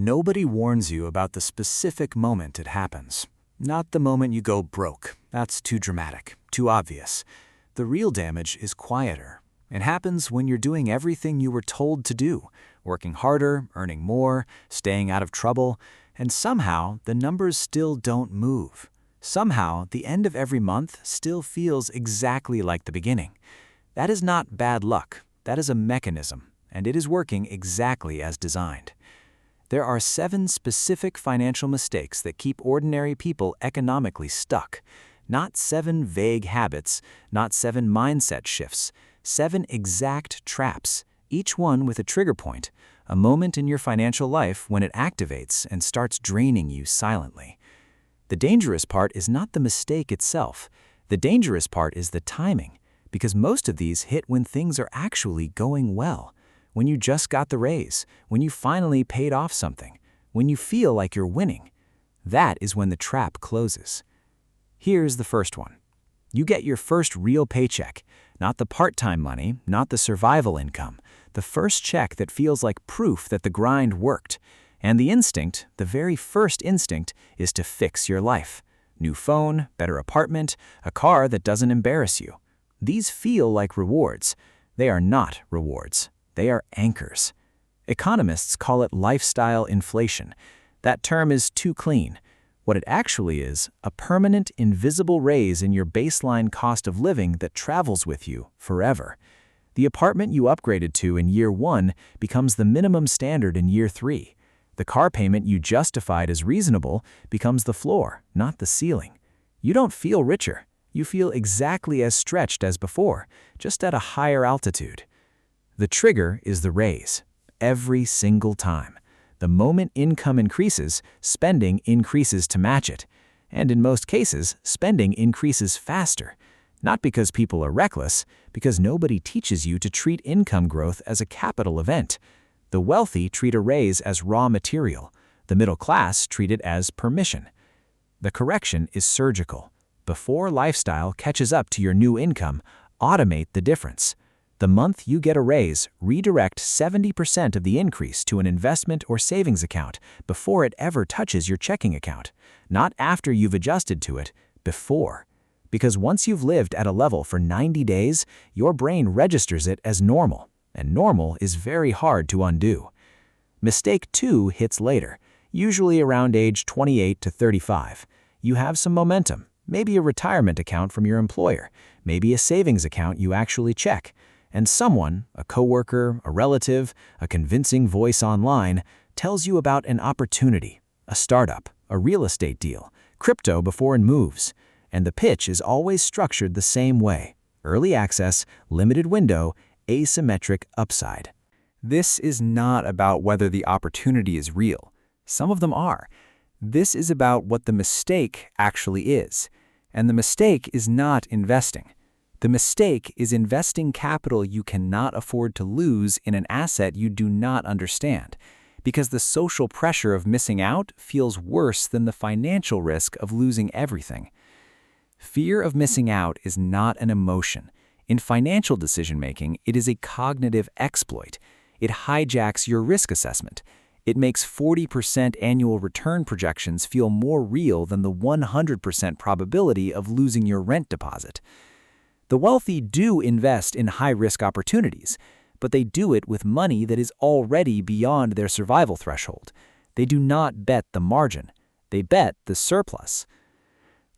Nobody warns you about the specific moment it happens. Not the moment you go broke. That's too dramatic, too obvious. The real damage is quieter. It happens when you're doing everything you were told to do, working harder, earning more, staying out of trouble, and somehow the numbers still don't move. Somehow, the end of every month still feels exactly like the beginning. That is not bad luck. That is a mechanism, and it is working exactly as designed. There are 7 specific financial mistakes that keep ordinary people economically stuck. Not 7 vague habits, not 7 mindset shifts, 7 exact traps, each one with a trigger point, a moment in your financial life when it activates and starts draining you silently. The dangerous part is not the mistake itself. The dangerous part is the timing, because most of these hit when things are actually going well. When you just got the raise, when you finally paid off something, when you feel like you're winning. That is when the trap closes. Here's the first one. You get your first real paycheck, not the part-time money, not the survival income, the first check that feels like proof that the grind worked. And the instinct, the very first instinct, is to fix your life. New phone, better apartment, a car that doesn't embarrass you. These feel like rewards. They are not rewards. They are anchors. Economists call it lifestyle inflation. That term is too clean. What it actually is, a permanent, invisible raise in your baseline cost of living that travels with you forever. The apartment you upgraded to in year 1 becomes the minimum standard in year 3. The car payment you justified as reasonable becomes the floor, not the ceiling. You don't feel richer. You feel exactly as stretched as before, just at a higher altitude. The trigger is the raise, every single time. The moment income increases, spending increases to match it. And in most cases, spending increases faster. Not because people are reckless, because nobody teaches you to treat income growth as a capital event. The wealthy treat a raise as raw material. The middle class treat it as permission. The correction is surgical. Before lifestyle catches up to your new income, automate the difference. The month you get a raise, redirect 70% of the increase to an investment or savings account before it ever touches your checking account. Not after you've adjusted to it, before. Because once you've lived at a level for 90 days, your brain registers it as normal, and normal is very hard to undo. Mistake 2 hits later, usually around age 28 to 35. You have some momentum, maybe a retirement account from your employer, maybe a savings account you actually check. And someone, a coworker, a relative, a convincing voice online, tells you about an opportunity, a startup, a real estate deal, crypto before it moves. And the pitch is always structured the same way: early access, limited window, asymmetric upside. This is not about whether the opportunity is real. Some of them are. This is about what the mistake actually is. And the mistake is not investing. The mistake is investing capital you cannot afford to lose in an asset you do not understand, because the social pressure of missing out feels worse than the financial risk of losing everything. Fear of missing out is not an emotion. In financial decision-making, it is a cognitive exploit. It hijacks your risk assessment. It makes 40% annual return projections feel more real than the 100% probability of losing your rent deposit. The wealthy do invest in high-risk opportunities, but they do it with money that is already beyond their survival threshold. They do not bet the margin. They bet the surplus.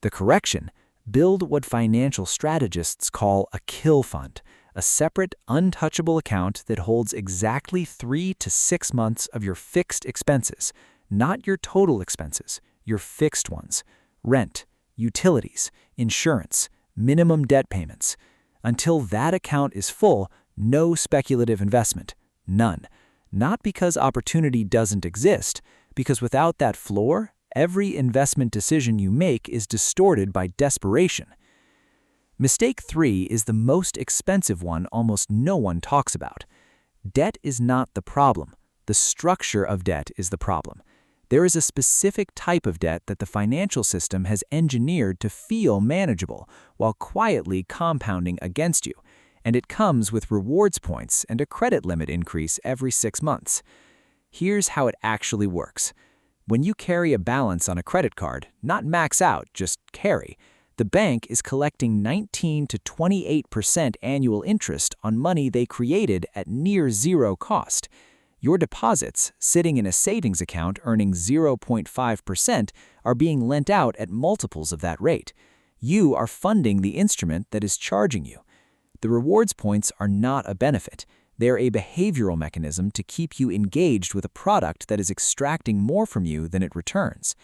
The correction: build what financial strategists call a kill fund, a separate, untouchable account that holds exactly 3 to 6 months of your fixed expenses, not your total expenses, your fixed ones: rent, utilities, insurance, minimum debt payments. Until that account is full, no speculative investment, none. Not because opportunity doesn't exist, because without that floor, every investment decision you make is distorted by desperation. Mistake 3 is the most expensive one almost no one talks about. Debt is not the problem. The structure of debt is the problem. There is a specific type of debt that the financial system has engineered to feel manageable while quietly compounding against you, and it comes with rewards points and a credit limit increase every 6 months. Here's how it actually works. When you carry a balance on a credit card, not max out, just carry, the bank is collecting 19 to 28% annual interest on money they created at near zero cost. Your deposits, sitting in a savings account earning 0.5%, are being lent out at multiples of that rate. You are funding the instrument that is charging you. The rewards points are not a benefit. They're a behavioral mechanism to keep you engaged with a product that is extracting more from you than it returns.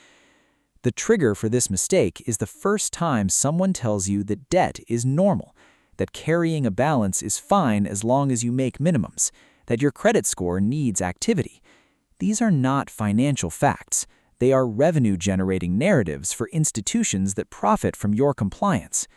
The trigger for this mistake is the first time someone tells you that debt is normal, that carrying a balance is fine as long as you make minimums, that your credit score needs activity. These are not financial facts. They are revenue-generating narratives for institutions that profit from your compliance.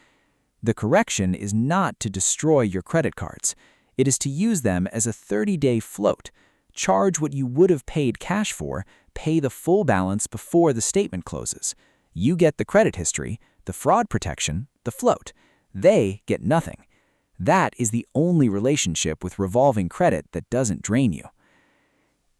The correction is not to destroy your credit cards. It is to use them as a 30-day float. Charge what you would have paid cash for, pay the full balance before the statement closes. You get the credit history, the fraud protection, the float. They get nothing. That is the only relationship with revolving credit that doesn't drain you.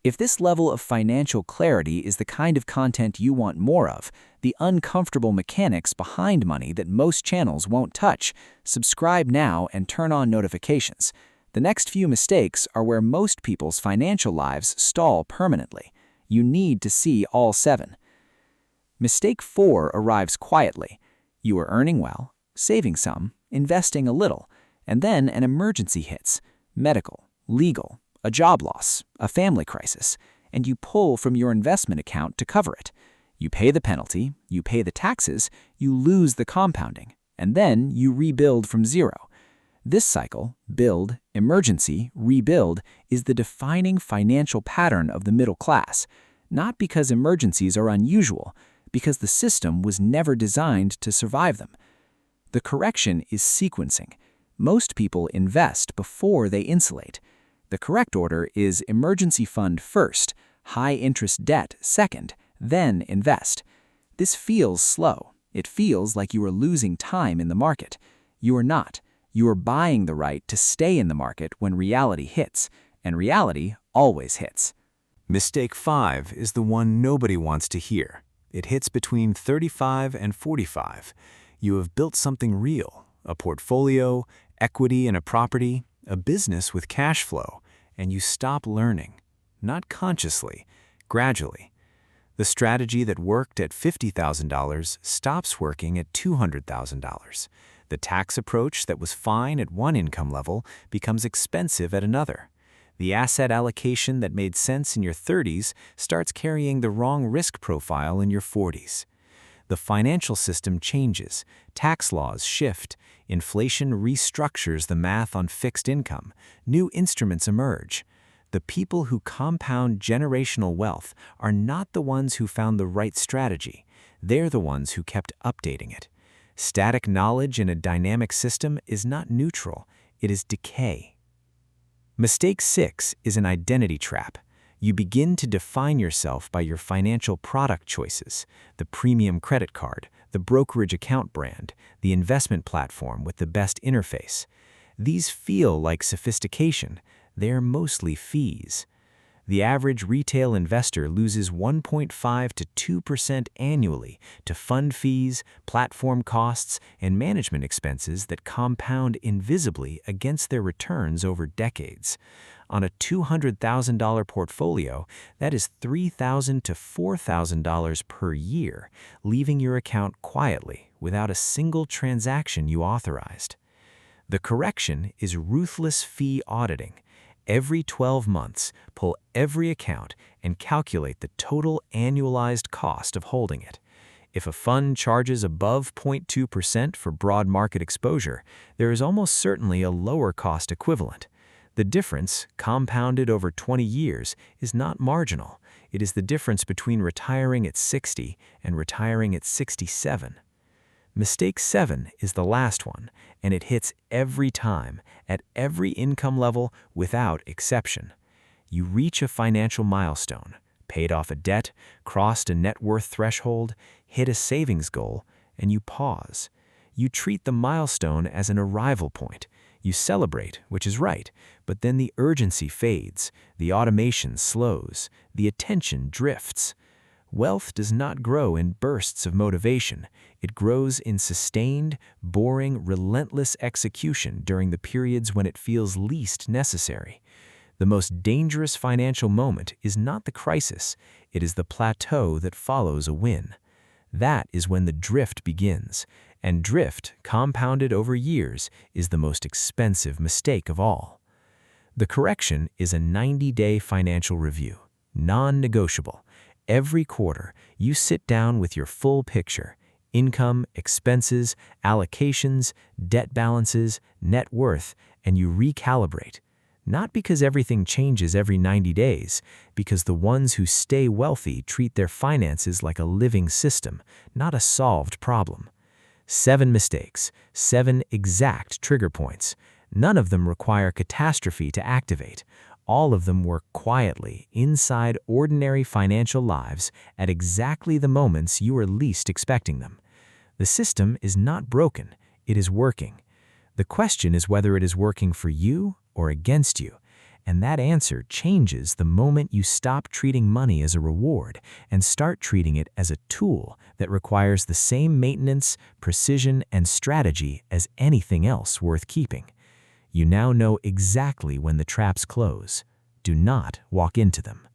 If this level of financial clarity is the kind of content you want more of, the uncomfortable mechanics behind money that most channels won't touch, subscribe now and turn on notifications. The next few mistakes are where most people's financial lives stall permanently. You need to see all 7. Mistake 4 arrives quietly. You are earning well, saving some, investing a little, and then an emergency hits: medical, legal, a job loss, a family crisis, and you pull from your investment account to cover it. You pay the penalty, you pay the taxes, you lose the compounding, and then you rebuild from zero. This cycle, build, emergency, rebuild, is the defining financial pattern of the middle class, not because emergencies are unusual, because the system was never designed to survive them. The correction is sequencing. Most people invest before they insulate. The correct order is emergency fund first, high-interest debt second, then invest. This feels slow. It feels like you are losing time in the market. You are not. You are buying the right to stay in the market when reality hits, and reality always hits. Mistake 5 is the one nobody wants to hear. It hits between 35 and 45. You have built something real, a portfolio, equity in a property, a business with cash flow, and you stop learning. Not consciously, gradually. The strategy that worked at $50,000 stops working at $200,000. The tax approach that was fine at one income level becomes expensive at another. The asset allocation that made sense in your 30s starts carrying the wrong risk profile in your 40s. The financial system changes, tax laws shift, inflation restructures the math on fixed income, new instruments emerge. The people who compound generational wealth are not the ones who found the right strategy. They're the ones who kept updating it. Static knowledge in a dynamic system is not neutral, it is decay. Mistake 6 is an identity trap. You begin to define yourself by your financial product choices: the premium credit card, the brokerage account brand, the investment platform with the best interface. These feel like sophistication. They're mostly fees. The average retail investor loses 1.5 to 2% annually to fund fees, platform costs, and management expenses that compound invisibly against their returns over decades. On a $200,000 portfolio, that is $3,000 to $4,000 per year, leaving your account quietly without a single transaction you authorized. The correction is ruthless fee auditing. Every 12 months, pull every account and calculate the total annualized cost of holding it. If a fund charges above 0.2% for broad market exposure, there is almost certainly a lower cost equivalent. The difference, compounded over 20 years, is not marginal. It is the difference between retiring at 60 and retiring at 67. Mistake 7 is the last one, and it hits every time, at every income level, without exception. You reach a financial milestone, paid off a debt, crossed a net worth threshold, hit a savings goal, and you pause. You treat the milestone as an arrival point. You celebrate, which is right, but then the urgency fades, the automation slows, the attention drifts. Wealth does not grow in bursts of motivation. It grows in sustained, boring, relentless execution during the periods when it feels least necessary. The most dangerous financial moment is not the crisis, it is the plateau that follows a win. That is when the drift begins, and drift, compounded over years, is the most expensive mistake of all. The correction is a 90-day financial review, non-negotiable. Every quarter, you sit down with your full picture: income, expenses, allocations, debt balances, net worth, and you recalibrate. Not because everything changes every 90 days, because the ones who stay wealthy treat their finances like a living system, not a solved problem. 7 mistakes, 7 exact trigger points. None of them require catastrophe to activate. All of them work quietly inside ordinary financial lives at exactly the moments you are least expecting them. The system is not broken, it is working. The question is whether it is working for you or against you, and that answer changes the moment you stop treating money as a reward and start treating it as a tool that requires the same maintenance, precision, and strategy as anything else worth keeping. You now know exactly when the traps close. Do not walk into them.